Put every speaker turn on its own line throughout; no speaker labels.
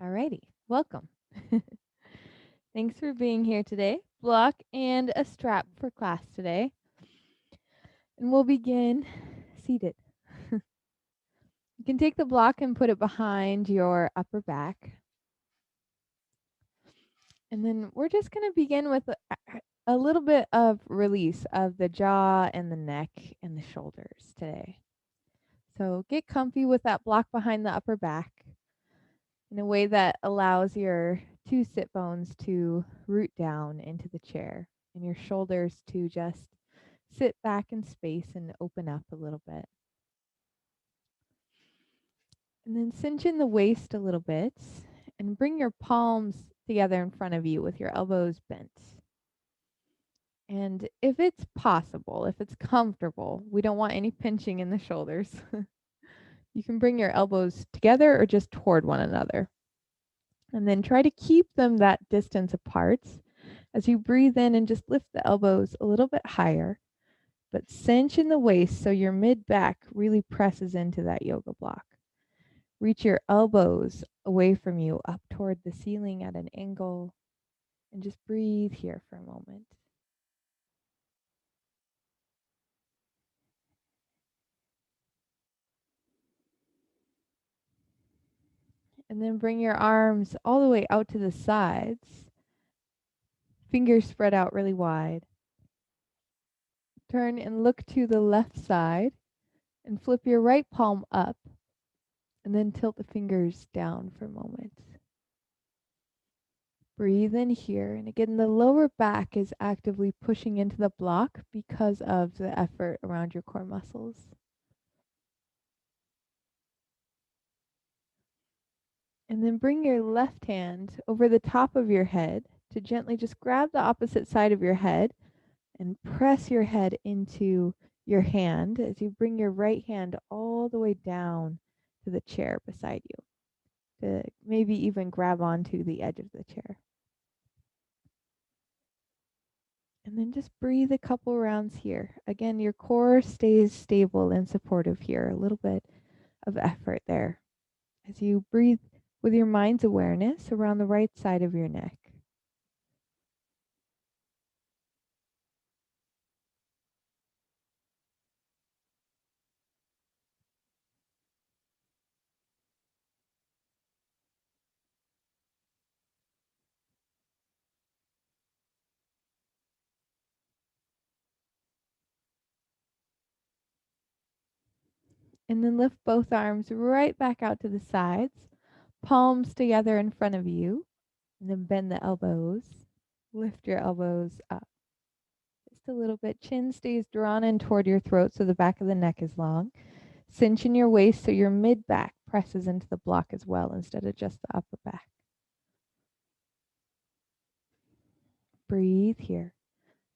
Alrighty, welcome. Thanks for being here today. Block and a strap for class today. And we'll begin seated. You can take the block and put it behind your upper back. And then we're just going to begin with a little bit of release of the jaw and the neck and the shoulders today. So get comfy with that block behind the upper back in a way that allows your two sit bones to root down into the chair and your shoulders to just sit back in space and open up a little bit. And then cinch in the waist a little bit and bring your palms together in front of you with your elbows bent. And if it's possible, if it's comfortable, we don't want any pinching in the shoulders. You can bring your elbows together or just toward one another. And then try to keep them that distance apart as you breathe in and just lift the elbows a little bit higher, but cinch in the waist so your mid back really presses into that yoga block. Reach your elbows away from you up toward the ceiling at an angle and just breathe here for a moment. And then bring your arms all the way out to the sides. Fingers spread out really wide. Turn and look to the left side and flip your right palm up and then tilt the fingers down for a moment. Breathe in here. And again, the lower back is actively pushing into the block because of the effort around your core muscles. And then bring your left hand over the top of your head to gently just grab the opposite side of your head and press your head into your hand as you bring your right hand all the way down to the chair beside you, to maybe even grab onto the edge of the chair. And then just breathe a couple rounds here. Again, your core stays stable and supportive here. A little bit of effort there as you breathe with your mind's awareness around the right side of your neck. And then lift both arms right back out to the sides, palms together in front of you, and then bend the elbows. Lift your elbows up just a little bit. Chin stays drawn in toward your throat so the back of the neck is long. Cinch in your waist so your mid back presses into the block as well instead of just the upper back. Breathe here.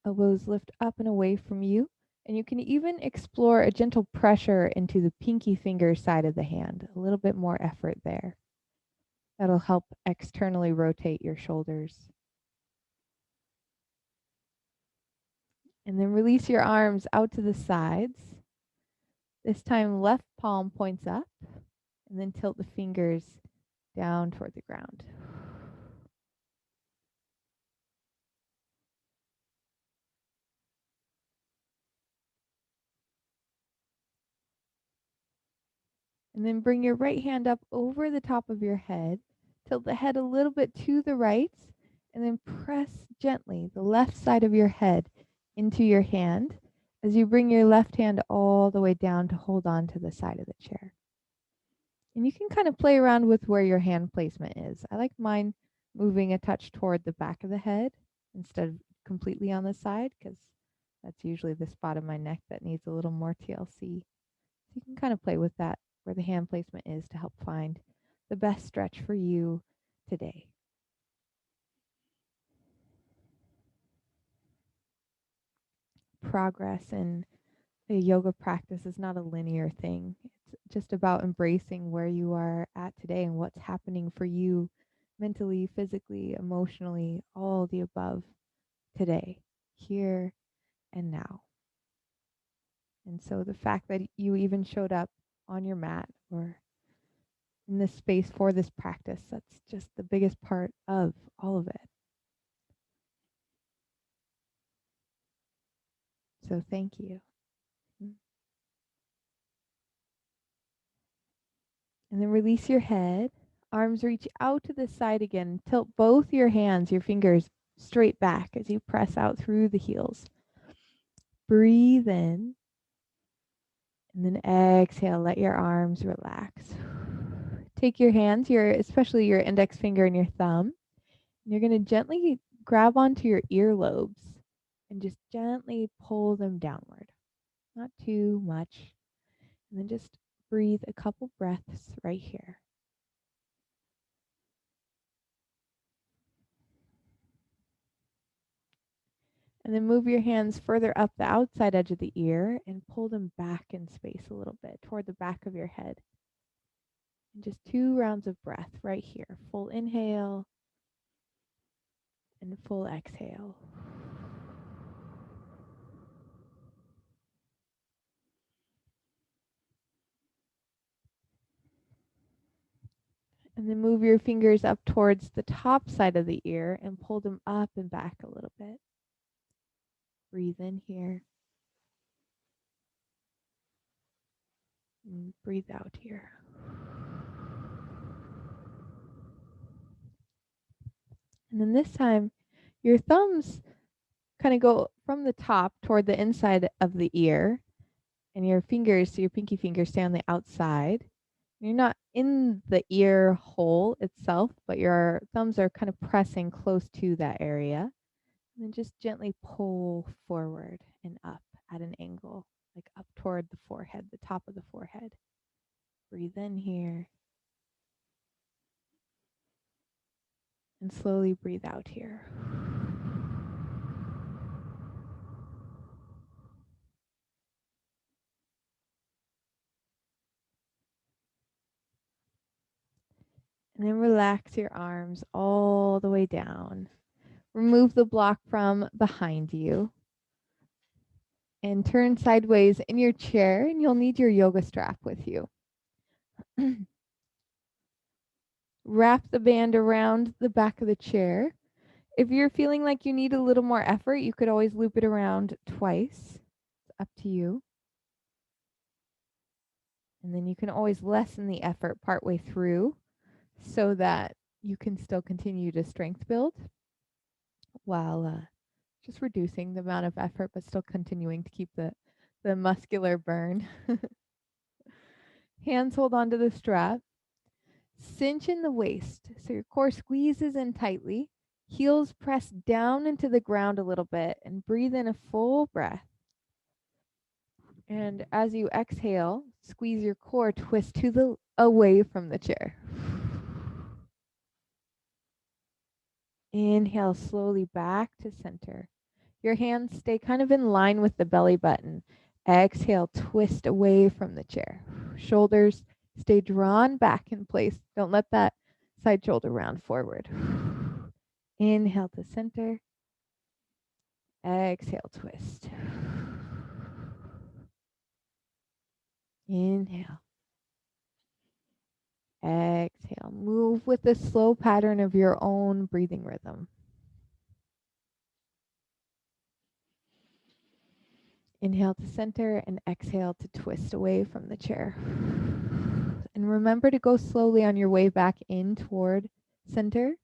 Elbows lift up and away from you. And you can even explore a gentle pressure into the pinky finger side of the hand. A little bit more effort there. That'll help externally rotate your shoulders. And then release your arms out to the sides. This time, left palm points up, and then tilt the fingers down toward the ground. And then bring your right hand up over the top of your head. Tilt the head a little bit to the right, and then press gently the left side of your head into your hand as you bring your left hand all the way down to hold on to the side of the chair. And you can kind of play around with where your hand placement is. I like mine moving a touch toward the back of the head instead of completely on the side, because that's usually the spot of my neck that needs a little more TLC. So you can kind of play with that, where the hand placement is, to help find the best stretch for you today. Progress in a yoga practice is not a linear thing. It's just about embracing where you are at today and what's happening for you mentally, physically, emotionally, all the above today, here and now. And so the fact that you even showed up on your mat or in this space for this practice. That's just the biggest part of all of it. So thank you. And then release your head. Arms reach out to the side again. Tilt both your hands, your fingers straight back as you press out through the heels. Breathe in. And then exhale, let your arms relax. Take your hands, especially your index finger and your thumb. And you're going to gently grab onto your earlobes and just gently pull them downward. Not too much. And then just breathe a couple breaths right here. And then move your hands further up the outside edge of the ear and pull them back in space a little bit toward the back of your head. And just 2 rounds of breath right here. Full inhale and full exhale. And then move your fingers up towards the top side of the ear and pull them up and back a little bit. Breathe in here. And breathe out here. And then this time, your thumbs kind of go from the top toward the inside of the ear, and your fingers, so your pinky fingers, stay on the outside. You're not in the ear hole itself, but your thumbs are kind of pressing close to that area. And then just gently pull forward and up at an angle, like up toward the forehead, the top of the forehead. Breathe in here. And slowly breathe out here. And then relax your arms all the way down. Remove the block from behind you. And turn sideways in your chair, and you'll need your yoga strap with you. Wrap the band around the back of the chair. If you're feeling like you need a little more effort, you could always loop it around twice. It's up to you. And then you can always lessen the effort partway through so that you can still continue to strength build while just reducing the amount of effort, but still continuing to keep the muscular burn. Hands hold onto the strap. Cinch in the waist so your core squeezes in tightly. Heels press down into the ground a little bit and breathe in a full breath. And as you exhale, squeeze your core, twist away from the chair. Inhale slowly back to center. Your hands stay kind of in line with the belly button. Exhale, twist away from the chair. Shoulders stay drawn back in place. Don't let that side shoulder round forward. Inhale to center. Exhale, twist. Inhale. Exhale. Move with the slow pattern of your own breathing rhythm. Inhale to center and exhale to twist away from the chair. And remember to go slowly on your way back in toward center,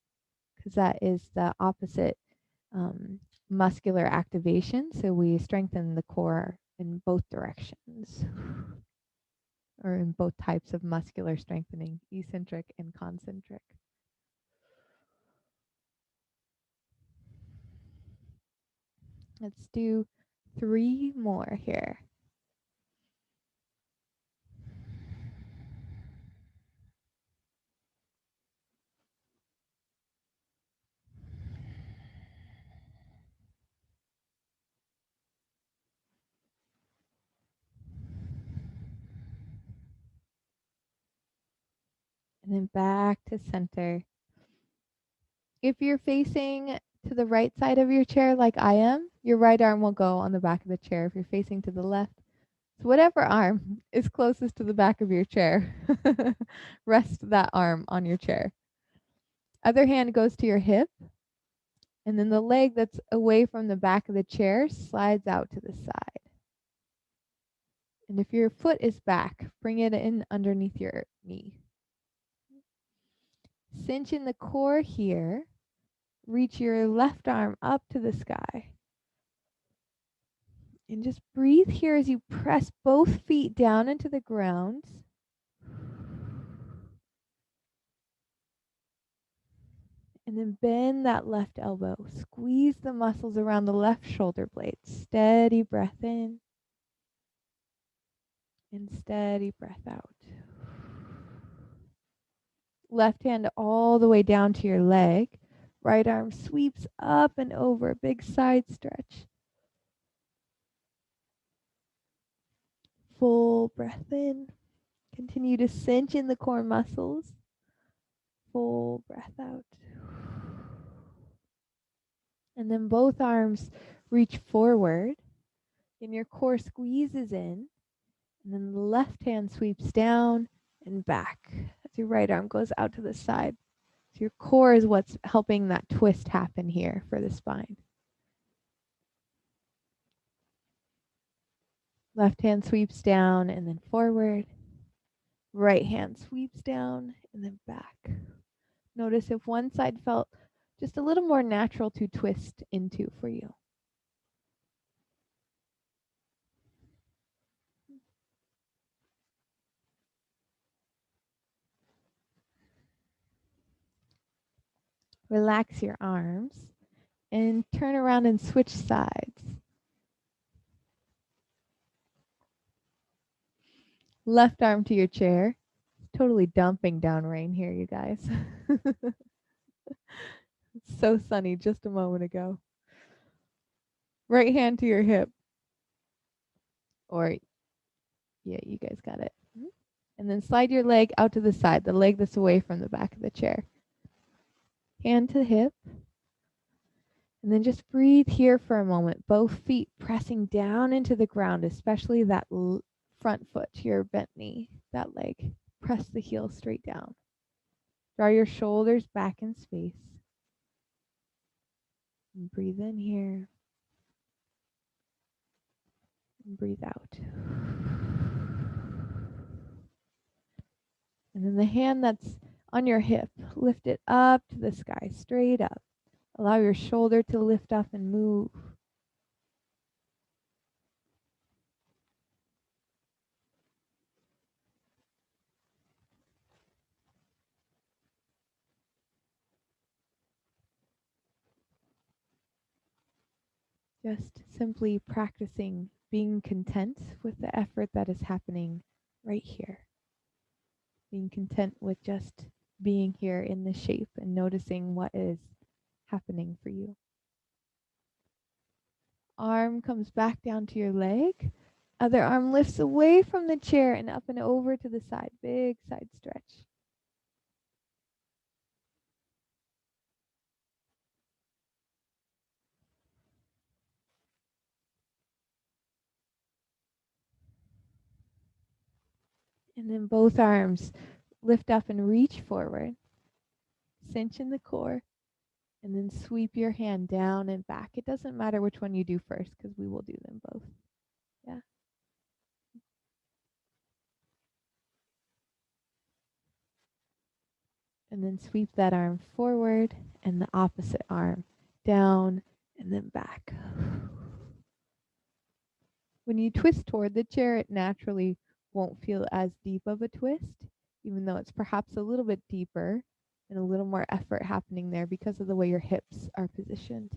because that is the opposite muscular activation. So we strengthen the core in both directions, or in both types of muscular strengthening, eccentric and concentric. Let's do 3 more here. And then back to center. If you're facing to the right side of your chair like I am, your right arm will go on the back of the chair. If you're facing to the left, So whatever arm is closest to the back of your chair, rest that arm on your chair. Other hand goes to your hip, and then the leg that's away from the back of the chair slides out to the side. And if your foot is back, bring it in underneath your knee. Cinch in the core here. Reach your left arm up to the sky. And just breathe here as you press both feet down into the ground. And then bend that left elbow. Squeeze the muscles around the left shoulder blade. Steady breath in. And steady breath out. Left hand all the way down to your leg. Right arm sweeps up and over. Big side stretch. Full breath in. Continue to cinch in the core muscles. Full breath out. And then both arms reach forward. And your core squeezes in. And then the left hand sweeps down and back as your right arm goes out to the side. So your core is what's helping that twist happen here for the spine. Left hand sweeps down and then forward. Right hand sweeps down and then back. Notice if one side felt just a little more natural to twist into for you. Relax your arms and turn around and switch sides. Left arm to your chair. Totally dumping down rain here, you guys. It's so sunny just a moment ago. Right hand to your hip. Or, yeah, you guys got it. And then slide your leg out to the side, the leg that's away from the back of the chair. Hand to the hip. And then just breathe here for a moment. Both feet pressing down into the ground, especially that front foot to your bent knee, that leg. Press the heel straight down. Draw your shoulders back in space. And breathe in here. And breathe out. And then the hand that's on your hip, lift it up to the sky, straight up. Allow your shoulder to lift up and move. Just simply practicing being content with the effort that is happening right here. Being content with just being here in the shape and noticing what is happening for you. Arm comes back down to your leg. Other arm lifts away from the chair and up and over to the side. Big side stretch. And then both arms lift up and reach forward. Cinch in the core. And then sweep your hand down and back. It doesn't matter which one you do first because we will do them both. Yeah. And then sweep that arm forward and the opposite arm down and then back. When you twist toward the chair, it naturally won't feel as deep of a twist, even though it's perhaps a little bit deeper and a little more effort happening there because of the way your hips are positioned.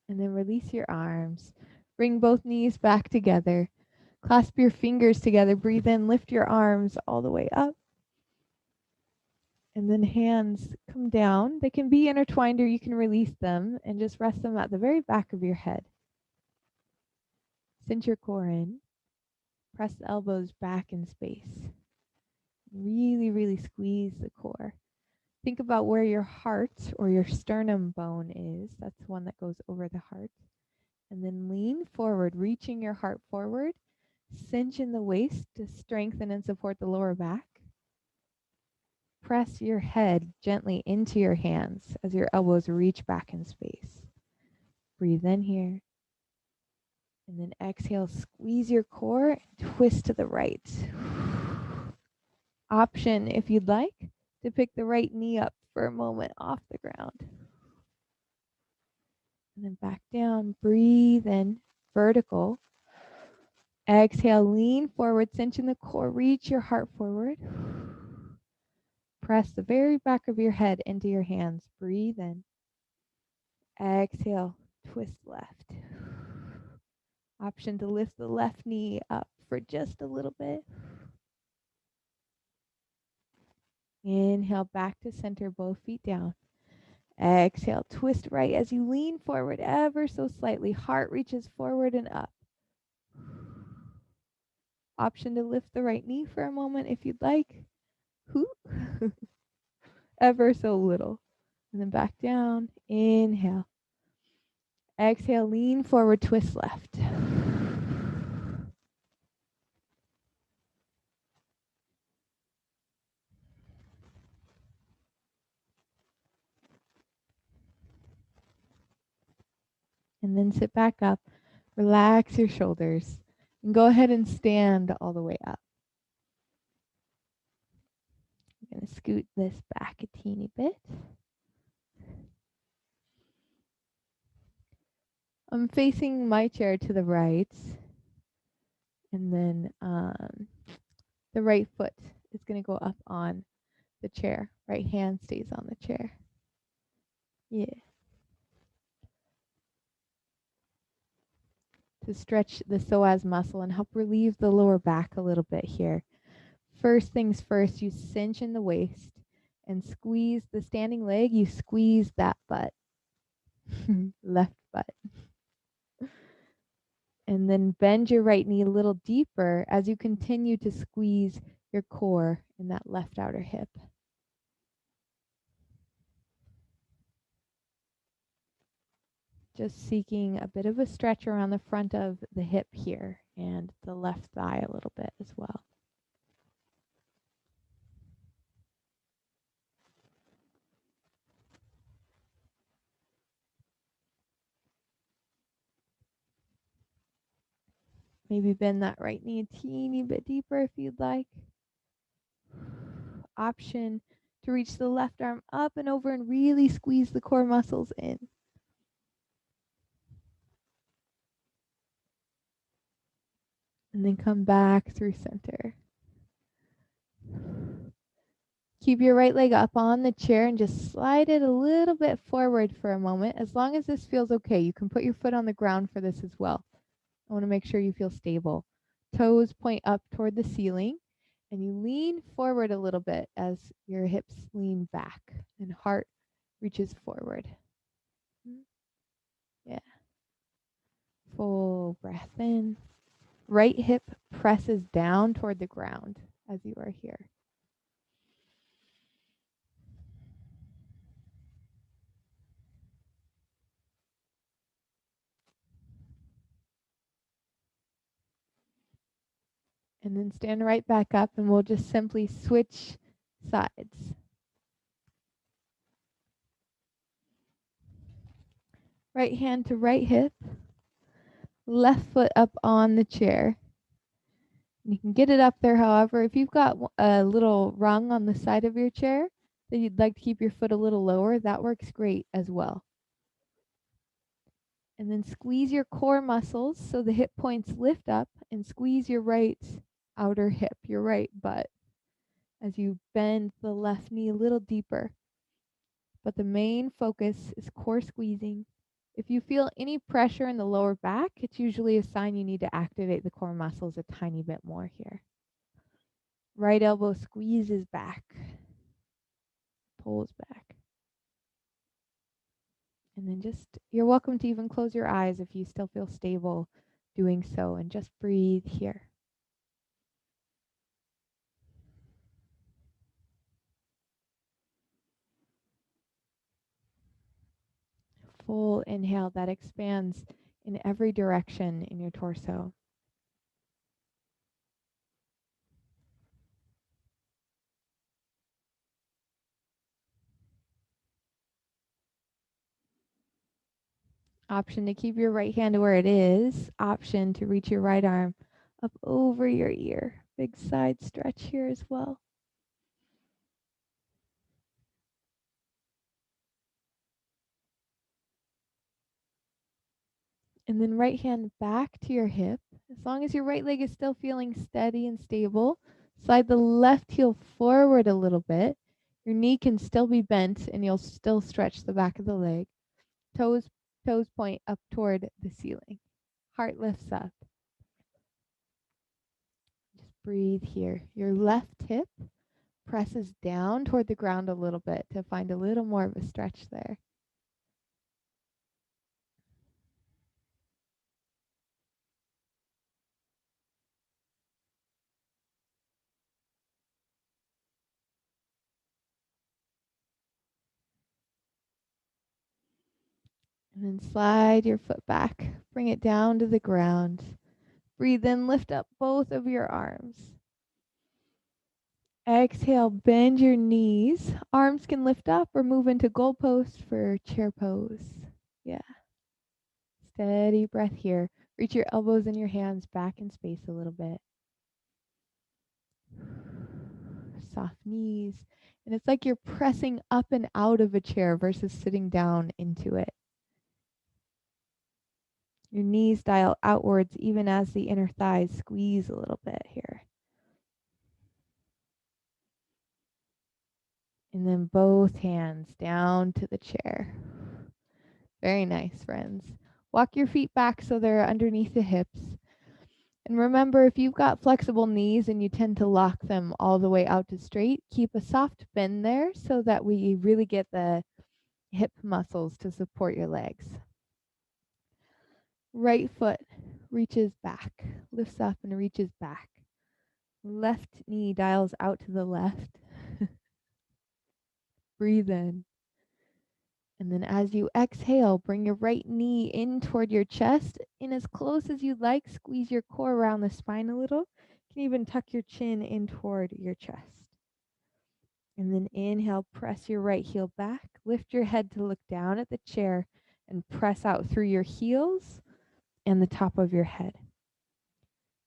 And then release your arms. Bring both knees back together. Clasp your fingers together. Breathe in. Lift your arms all the way up. And then hands come down. They can be intertwined or you can release them and just rest them at the very back of your head. Cinch your core in. Press the elbows back in space. Really, really squeeze the core. Think about where your heart or your sternum bone is. That's the one that goes over the heart. And then lean forward, reaching your heart forward. Cinch in the waist to strengthen and support the lower back. Press your head gently into your hands as your elbows reach back in space. Breathe in here. And then exhale, squeeze your core, twist to the right. Option, if you'd like, to pick the right knee up for a moment off the ground. And then back down, breathe in, vertical. Exhale, lean forward, cinch in the core, reach your heart forward. Press the very back of your head into your hands. Breathe in. Exhale, twist left. Option to lift the left knee up for just a little bit. Inhale, back to center, both feet down. Exhale, twist right as you lean forward ever so slightly. Heart reaches forward and up. Option to lift the right knee for a moment if you'd like. Ever so little. And then back down. Inhale. Exhale, lean forward, twist left. And then sit back up. Relax your shoulders. And go ahead and stand all the way up. I'm going to scoot this back a teeny bit. I'm facing my chair to the right. And then the right foot is going to go up on the chair. Right hand stays on the chair. Yeah. To stretch the psoas muscle and help relieve the lower back a little bit here. First things first, you cinch in the waist and squeeze the standing leg. You squeeze that butt, left butt. And then bend your right knee a little deeper as you continue to squeeze your core in that left outer hip. Just seeking a bit of a stretch around the front of the hip here and the left thigh a little bit as well. Maybe bend that right knee a teeny bit deeper if you'd like. Option to reach the left arm up and over and really squeeze the core muscles in. And then come back through center. Keep your right leg up on the chair and just slide it a little bit forward for a moment. As long as this feels okay, you can put your foot on the ground for this as well. I want to make sure you feel stable. Toes point up toward the ceiling, and you lean forward a little bit as your hips lean back and heart reaches forward. Yeah. Full breath in. Right hip presses down toward the ground as you are here. And then stand right back up and we'll just simply switch sides. Right hand to right hip. Left foot up on the chair. You can get it up there, however, if you've got a little rung on the side of your chair that you'd like to keep your foot a little lower, that works great as well. And then squeeze your core muscles so the hip points lift up and squeeze your right outer hip, your right butt, as you bend the left knee a little deeper. But the main focus is core squeezing. If you feel any pressure in the lower back, it's usually a sign you need to activate the core muscles a tiny bit more here. Right elbow squeezes back, pulls back. And then you're welcome to even close your eyes if you still feel stable doing so, and just breathe here. full inhale that expands in every direction in your torso. Option to keep your right hand where it is. Option to reach your right arm up over your ear. Big side stretch here as well. And then right hand back to your hip. As long as your right leg is still feeling steady and stable, slide the left heel forward a little bit. Your knee can still be bent and you'll still stretch the back of the leg. Toes point up toward the ceiling. Heart lifts up. Just breathe here. Your left hip presses down toward the ground a little bit to find a little more of a stretch there. And then slide your foot back. Bring it down to the ground. Breathe in, lift up both of your arms. Exhale, bend your knees. Arms can lift up or move into goalpost for chair pose. Yeah. Steady breath here. Reach your elbows and your hands back in space a little bit. Soft knees. And it's like you're pressing up and out of a chair versus sitting down into it. Your knees dial outwards even as the inner thighs squeeze a little bit here. And then both hands down to the chair. Very nice, friends. Walk your feet back so they're underneath the hips. And remember, if you've got flexible knees and you tend to lock them all the way out to straight, keep a soft bend there so that we really get the hip muscles to support your legs. Right foot reaches back, lifts up and reaches back. Left knee dials out to the left. Breathe in. And then as you exhale, bring your right knee in toward your chest. In as close as you'd like, squeeze your core around the spine a little. You can even tuck your chin in toward your chest. And then inhale, press your right heel back. Lift your head to look down at the chair and press out through your heels and the top of your head.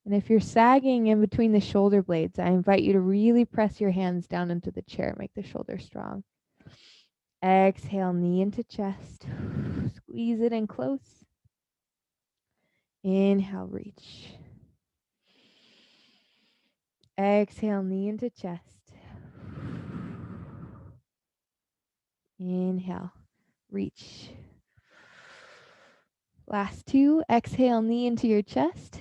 And if you're sagging in between the shoulder blades, I invite you to really press your hands down into the chair, make the shoulders strong. Exhale, knee into chest. Squeeze it in close. Inhale, reach. Exhale, knee into chest. Inhale, reach. Last two. Exhale, knee into your chest.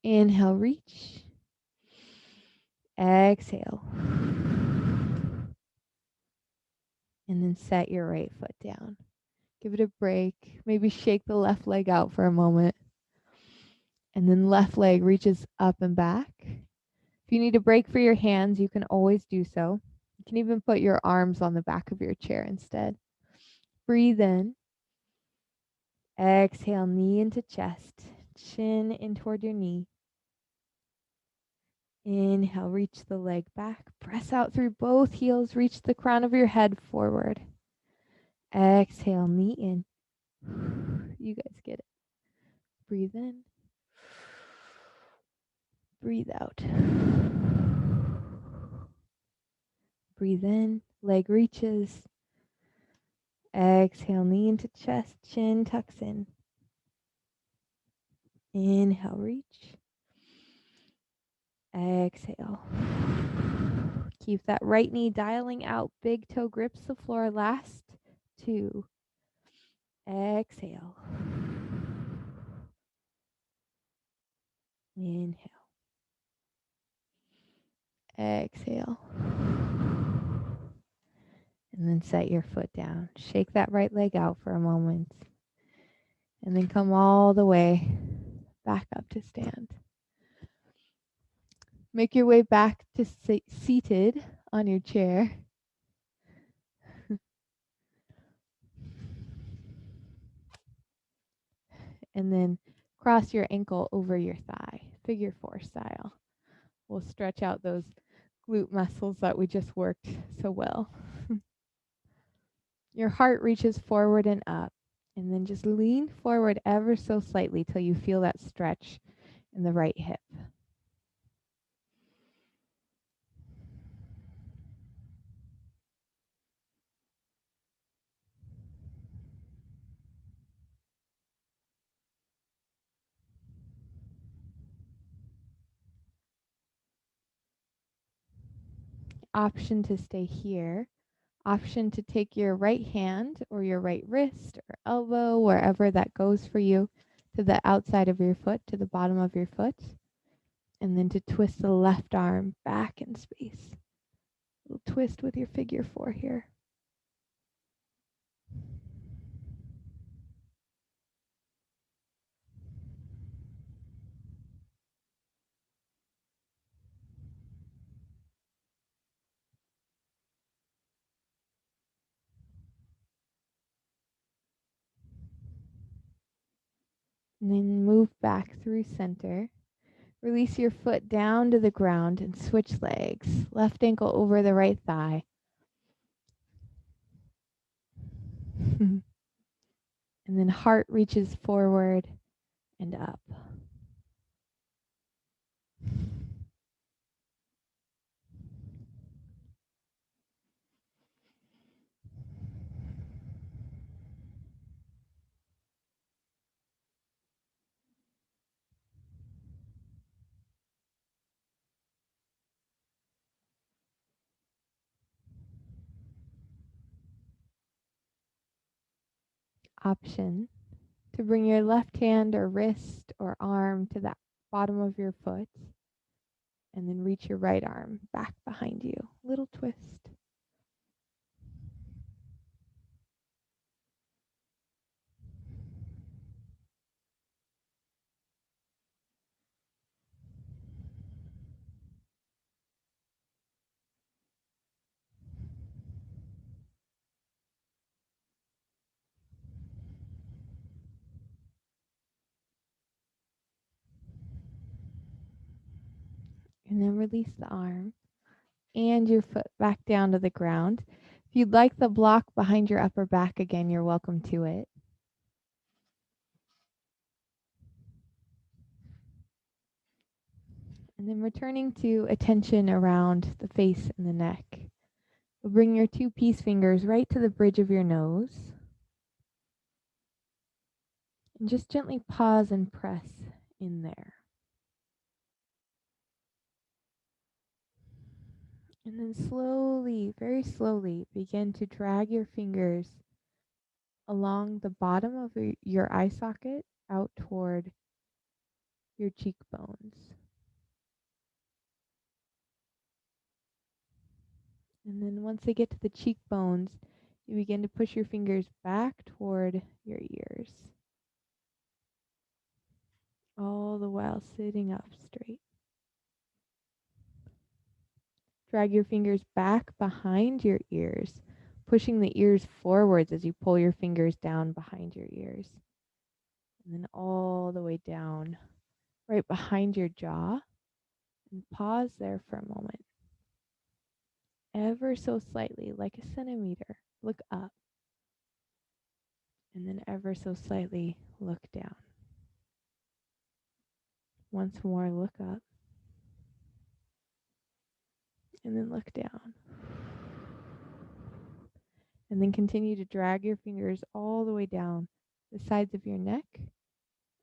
Inhale, reach. Exhale. And then set your right foot down. Give it a break. Maybe shake the left leg out for a moment. And then left leg reaches up and back. If you need a break for your hands, you can always do so. You can even put your arms on the back of your chair instead. Breathe in. Exhale, knee into chest. Chin in toward your knee. Inhale, reach the leg back. Press out through both heels. Reach the crown of your head forward. Exhale, knee in. You guys get it. Breathe in. Breathe out. Breathe in. Leg reaches. Exhale, knee into chest. Chin tucks in. Inhale, reach. Exhale. Keep that right knee dialing out. Big toe grips the floor. Last two. Exhale. Inhale. Exhale. And then set your foot down. Shake that right leg out for a moment. And then come all the way back up to stand. Make your way back to seated on your chair. and then cross your ankle over your thigh, figure 4 style. We'll stretch out those glute muscles that we just worked so well. Your heart reaches forward and up, and then just lean forward ever so slightly till you feel that stretch in the right hip. Option to stay here. Option to take your right hand or your right wrist or elbow, wherever that goes for you, to the outside of your foot, to the bottom of your foot, and then to twist the left arm back in space. A little twist with your figure 4 here. And then move back through center. Release your foot down to the ground and switch legs. Left ankle over the right thigh. And then heart reaches forward and up. Option to bring your left hand or wrist or arm to the bottom of your foot and then reach your right arm back behind you. Little twist. And then release the arm and your foot back down to the ground. If you'd like the block behind your upper back again, you're welcome to it. And then returning to attention around the face and the neck. We'll bring your 2 peace fingers right to the bridge of your nose. And just gently pause and press in there. And then slowly, very slowly, begin to drag your fingers along the bottom of your eye socket out toward your cheekbones. And then once they get to the cheekbones, you begin to push your fingers back toward your ears, all the while sitting up straight. Drag your fingers back behind your ears, pushing the ears forwards as you pull your fingers down behind your ears. And then all the way down, right behind your jaw. And pause there for a moment. Ever so slightly, like a centimeter, look up. And then ever so slightly, look down. Once more, look up. And then look down. And then continue to drag your fingers all the way down the sides of your neck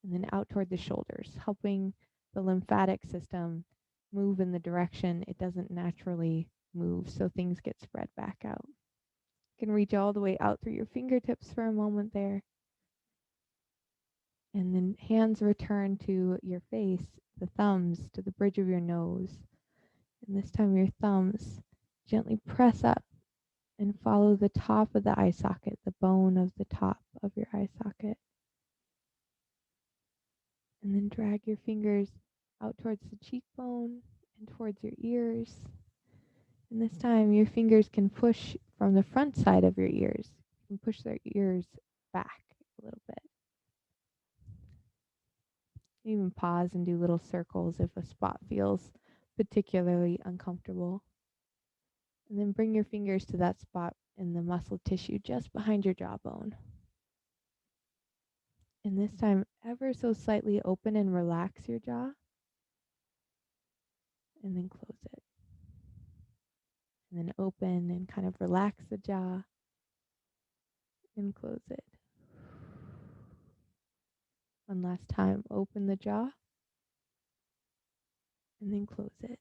and then out toward the shoulders, helping the lymphatic system move in the direction it doesn't naturally move, so things get spread back out. You can reach all the way out through your fingertips for a moment there. And then hands return to your face, the thumbs to the bridge of your nose. And this time your thumbs gently press up and follow the top of the eye socket, the bone of the top of your eye socket. And then drag your fingers out towards the cheekbone and towards your ears. And this time your fingers can push from the front side of your ears. You can push their ears back a little bit. Even pause and do little circles if a spot feels particularly uncomfortable. And then bring your fingers to that spot in the muscle tissue just behind your jawbone. And this time, ever so slightly open and relax your jaw. And then close it. And then open and kind of relax the jaw. And close it. One last time, open the jaw. And then close it.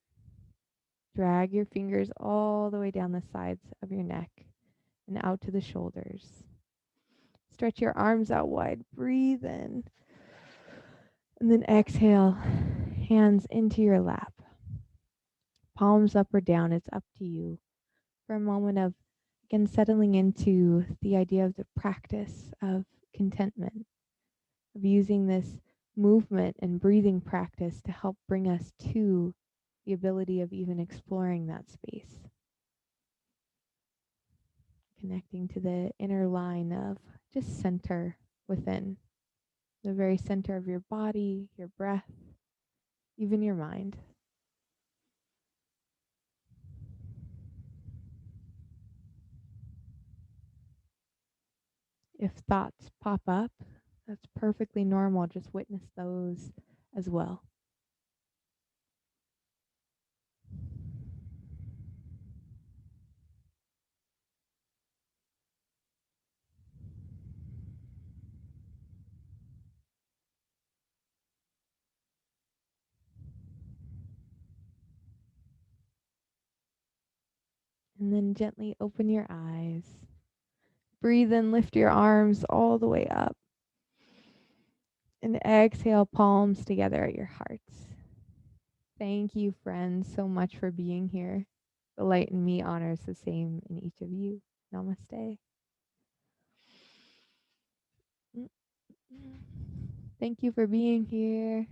Drag your fingers all the way down the sides of your neck and out to the shoulders. Stretch your arms out wide. Breathe in. And then exhale, hands into your lap. Palms up or down, it's up to you. For a moment of, again, settling into the idea of the practice of contentment, of using this movement and breathing practice to help bring us to the ability of even exploring that space. Connecting to the inner line of just center within, the very center of your body, your breath, even your mind. If thoughts pop up, that's perfectly normal. Just witness those as well. And then gently open your eyes. Breathe in, lift your arms all the way up. And exhale, palms together at your hearts. Thank you, friends, so much for being here. The light in me honors the same in each of you. Namaste. Thank you for being here.